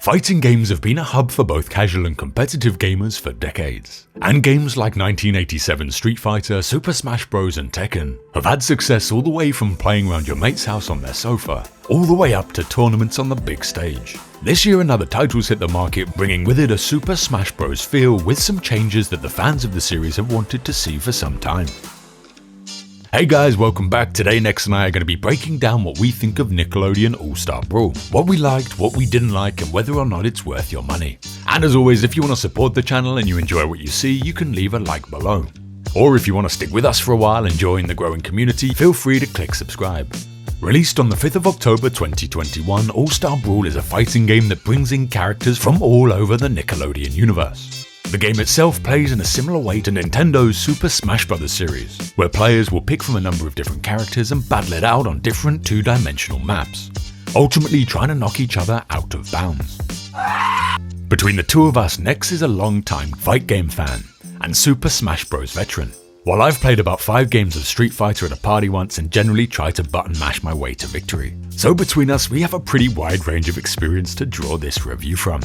Fighting games have been a hub for both casual and competitive gamers for decades, and games like 1987 Street Fighter, Super Smash Bros and Tekken have had success all the way from playing around your mate's house on their sofa, all the way up to tournaments on the big stage. This year another title's hit the market, bringing with it a Super Smash Bros feel with some changes that the fans of the series have wanted to see for some time. Hey guys, welcome back. Today Nex and I are going to be breaking down what we think of Nickelodeon All-Star Brawl, what we liked, what we didn't like, and whether or not it's worth your money. And as always, if you want to support the channel and you enjoy what you see, you can leave a like below. Or if you want to stick with us for a while and join the growing community, feel free to click subscribe. Released on the 5th of October 2021, All-Star Brawl is a fighting game that brings in characters from all over the Nickelodeon universe. The game itself plays in a similar way to Nintendo's Super Smash Bros. Series, where players will pick from a number of different characters and battle it out on different two-dimensional maps, ultimately trying to knock each other out of bounds. Between the two of us, Nex is a long-time fight game fan and Super Smash Bros. Veteran, while I've played about 5 games of Street Fighter at a party once and generally try to button mash my way to victory. So between us, we have a pretty wide range of experience to draw this review from.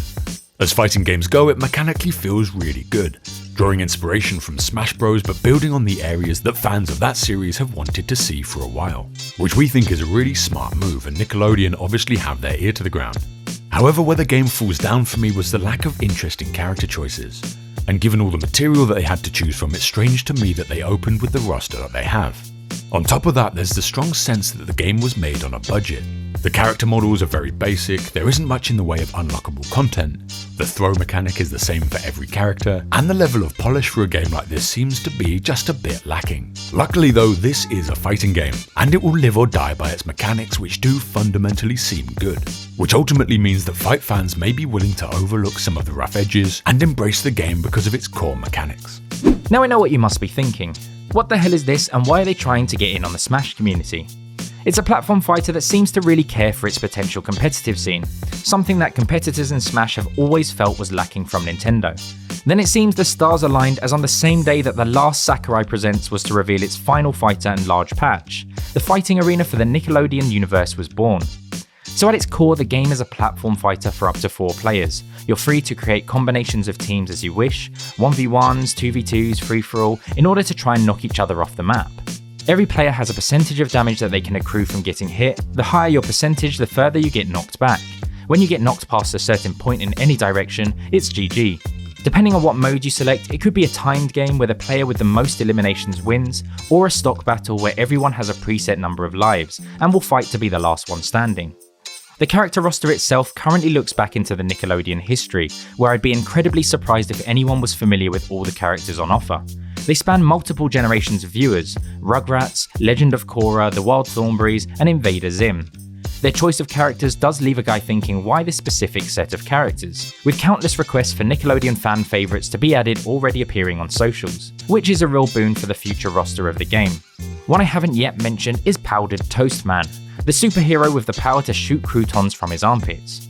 As fighting games go, it mechanically feels really good, drawing inspiration from Smash Bros but building on the areas that fans of that series have wanted to see for a while, which we think is a really smart move, and Nickelodeon obviously have their ear to the ground. However, where the game falls down for me was the lack of interesting character choices, and given all the material that they had to choose from, it's strange to me that they opened with the roster that they have. On top of that, there's the strong sense that the game was made on a budget. The character models are very basic, there isn't much in the way of unlockable content, the throw mechanic is the same for every character, and the level of polish for a game like this seems to be just a bit lacking. Luckily though, this is a fighting game, and it will live or die by its mechanics, which do fundamentally seem good, which ultimately means that fight fans may be willing to overlook some of the rough edges and embrace the game because of its core mechanics. Now I know what you must be thinking. What the hell is this, and why are they trying to get in on the Smash community? It's a platform fighter that seems to really care for its potential competitive scene, something that competitors in Smash have always felt was lacking from Nintendo. Then it seems the stars aligned, as on the same day that the last Sakurai Presents was to reveal its final fighter and large patch, the fighting arena for the Nickelodeon universe was born. So at its core, the game is a platform fighter for up to 4 players. You're free to create combinations of teams as you wish, 1v1s, 2v2s, free-for-all, in order to try and knock each other off the map. Every player has a percentage of damage that they can accrue from getting hit. The higher your percentage, the further you get knocked back. When you get knocked past a certain point in any direction, it's GG. Depending on what mode you select, it could be a timed game where the player with the most eliminations wins, or a stock battle where everyone has a preset number of lives and will fight to be the last one standing. The character roster itself currently looks back into the Nickelodeon history, where I'd be incredibly surprised if anyone was familiar with all the characters on offer. They span multiple generations of viewers: Rugrats, Legend of Korra, The Wild Thornberrys, and Invader Zim. Their choice of characters does leave a guy thinking, why this specific set of characters? With countless requests for Nickelodeon fan favourites to be added already appearing on socials, which is a real boon for the future roster of the game. One I haven't yet mentioned is Powdered Toast Man, the superhero with the power to shoot croutons from his armpits.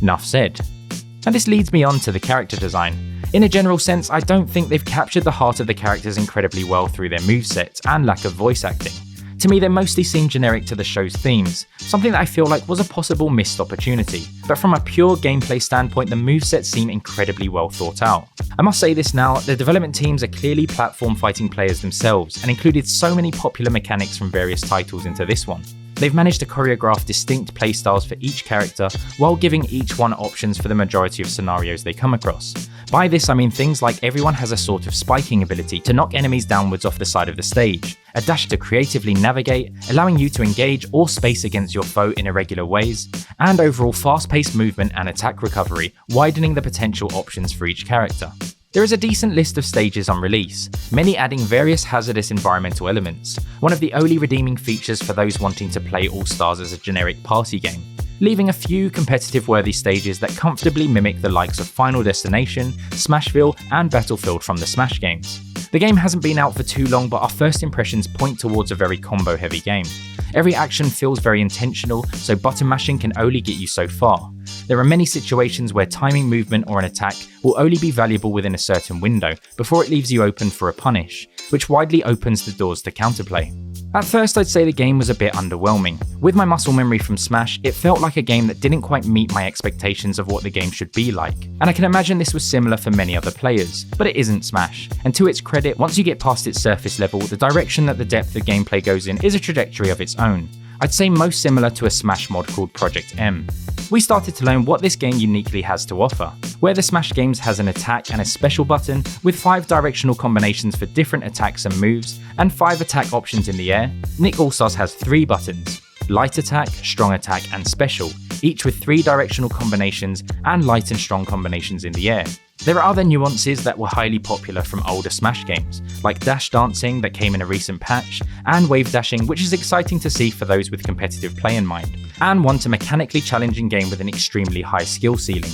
Nuff said. And this leads me on to the character design. In a general sense, I don't think they've captured the heart of the characters incredibly well through their movesets and lack of voice acting. To me, they mostly seem generic to the show's themes, something that I feel like was a possible missed opportunity. But from a pure gameplay standpoint, the movesets seem incredibly well thought out. I must say this now, the development teams are clearly platform fighting players themselves and included so many popular mechanics from various titles into this one. They've managed to choreograph distinct playstyles for each character while giving each one options for the majority of scenarios they come across. By this I mean things like everyone has a sort of spiking ability to knock enemies downwards off the side of the stage, a dash to creatively navigate, allowing you to engage or space against your foe in irregular ways, and overall fast-paced movement and attack recovery, widening the potential options for each character. There is a decent list of stages on release, many adding various hazardous environmental elements, one of the only redeeming features for those wanting to play All-Stars as a generic party game, leaving a few competitive-worthy stages that comfortably mimic the likes of Final Destination, Smashville, and Battlefield from the Smash games. The game hasn't been out for too long, but our first impressions point towards a very combo-heavy game. Every action feels very intentional, so button mashing can only get you so far. There are many situations where timing movement or an attack will only be valuable within a certain window before it leaves you open for a punish, which widely opens the doors to counterplay. At first, I'd say the game was a bit underwhelming. With my muscle memory from Smash, it felt like a game that didn't quite meet my expectations of what the game should be like. And I can imagine this was similar for many other players, but it isn't Smash. And to its credit, once you get past its surface level, the direction that the depth of gameplay goes in is a trajectory of its own. I'd say most similar to a Smash mod called Project M. We started to learn what this game uniquely has to offer. Where the Smash games has an attack and a special button, with 5 directional combinations for different attacks and moves, and 5 attack options in the air, Nick All-Stars has 3 buttons: Light Attack, Strong Attack, and Special, each with 3 directional combinations and light and strong combinations in the air. There are other nuances that were highly popular from older Smash games, like dash dancing that came in a recent patch, and wave dashing, which is exciting to see for those with competitive play in mind, and want a mechanically challenging game with an extremely high skill ceiling.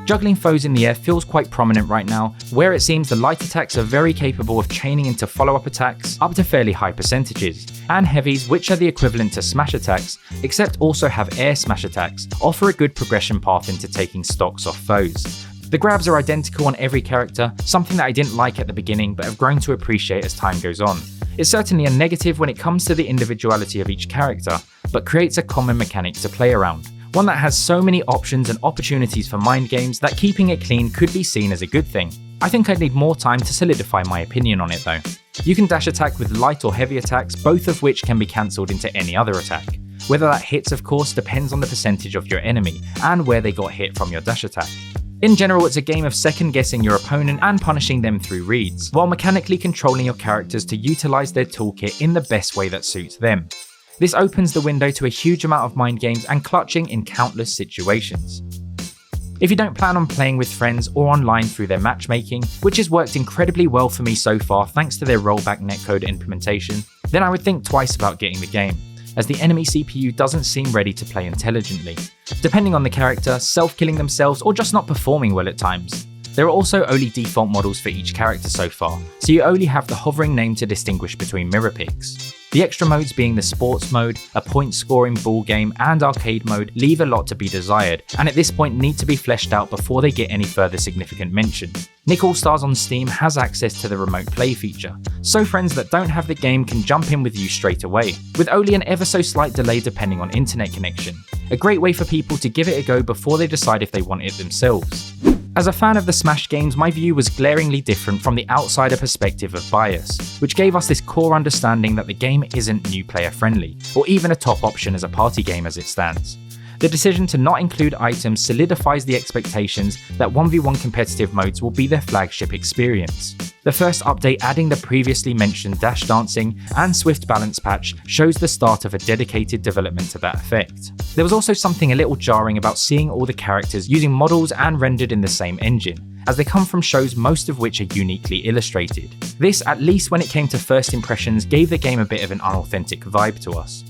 Juggling foes in the air feels quite prominent right now, where it seems the light attacks are very capable of chaining into follow-up attacks up to fairly high percentages, and heavies, which are the equivalent to smash attacks, except also have air smash attacks, offer a good progression path into taking stocks off foes. The grabs are identical on every character, something that I didn't like at the beginning but have grown to appreciate as time goes on. It's certainly a negative when it comes to the individuality of each character, but creates a common mechanic to play around. One that has so many options and opportunities for mind games that keeping it clean could be seen as a good thing. I think I'd need more time to solidify my opinion on it though. You can dash attack with light or heavy attacks, both of which can be cancelled into any other attack. Whether that hits, of course, depends on the percentage of your enemy and where they got hit from your dash attack. In general, it's a game of second guessing your opponent and punishing them through reads, while mechanically controlling your characters to utilise their toolkit in the best way that suits them. This opens the window to a huge amount of mind games and clutching in countless situations. If you don't plan on playing with friends or online through their matchmaking, which has worked incredibly well for me so far thanks to their rollback netcode implementation, then I would think twice about getting the game, as the enemy CPU doesn't seem ready to play intelligently, depending on the character, self-killing themselves or just not performing well at times. There are also only default models for each character so far, so you only have the hovering name to distinguish between mirror picks. The extra modes being the sports mode, a point scoring ball game, and arcade mode leave a lot to be desired, and at this point need to be fleshed out before they get any further significant mention. Nick All-Stars on Steam has access to the remote play feature, so friends that don't have the game can jump in with you straight away, with only an ever so slight delay depending on internet connection. A great way for people to give it a go before they decide if they want it themselves. As a fan of the Smash games, my view was glaringly different from the outsider perspective of bias, which gave us this core understanding that the game isn't new player friendly, or even a top option as a party game as it stands. The decision to not include items solidifies the expectations that 1v1 competitive modes will be their flagship experience. The first update adding the previously mentioned dash dancing and swift balance patch shows the start of a dedicated development to that effect. There was also something a little jarring about seeing all the characters using models and rendered in the same engine, as they come from shows most of which are uniquely illustrated. This, at least when it came to first impressions, gave the game a bit of an unauthentic vibe to us.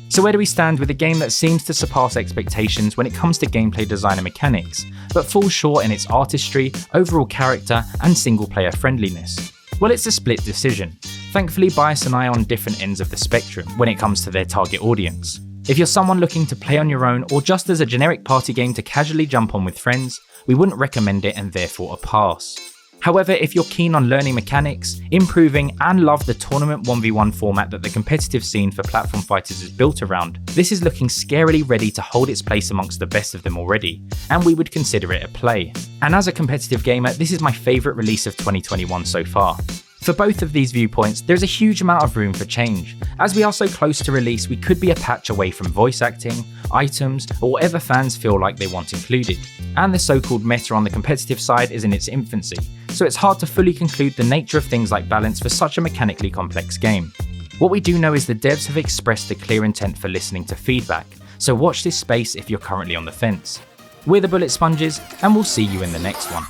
So where do we stand with a game that seems to surpass expectations when it comes to gameplay design and mechanics, but falls short in its artistry, overall character, and single-player friendliness? Well, it's a split decision. Thankfully, Bias and I are on different ends of the spectrum when it comes to their target audience. If you're someone looking to play on your own or just as a generic party game to casually jump on with friends, we wouldn't recommend it and therefore a pass. However, if you're keen on learning mechanics, improving, and love the tournament 1v1 format that the competitive scene for platform fighters is built around, this is looking scarily ready to hold its place amongst the best of them already, and we would consider it a play. And as a competitive gamer, this is my favourite release of 2021 so far. For both of these viewpoints, there's a huge amount of room for change. As we are so close to release, we could be a patch away from voice acting, items, or whatever fans feel like they want included. And the so-called meta on the competitive side is in its infancy, so it's hard to fully conclude the nature of things like balance for such a mechanically complex game. What we do know is the devs have expressed a clear intent for listening to feedback, so watch this space if you're currently on the fence. We're the Bullet Sponges, and we'll see you in the next one.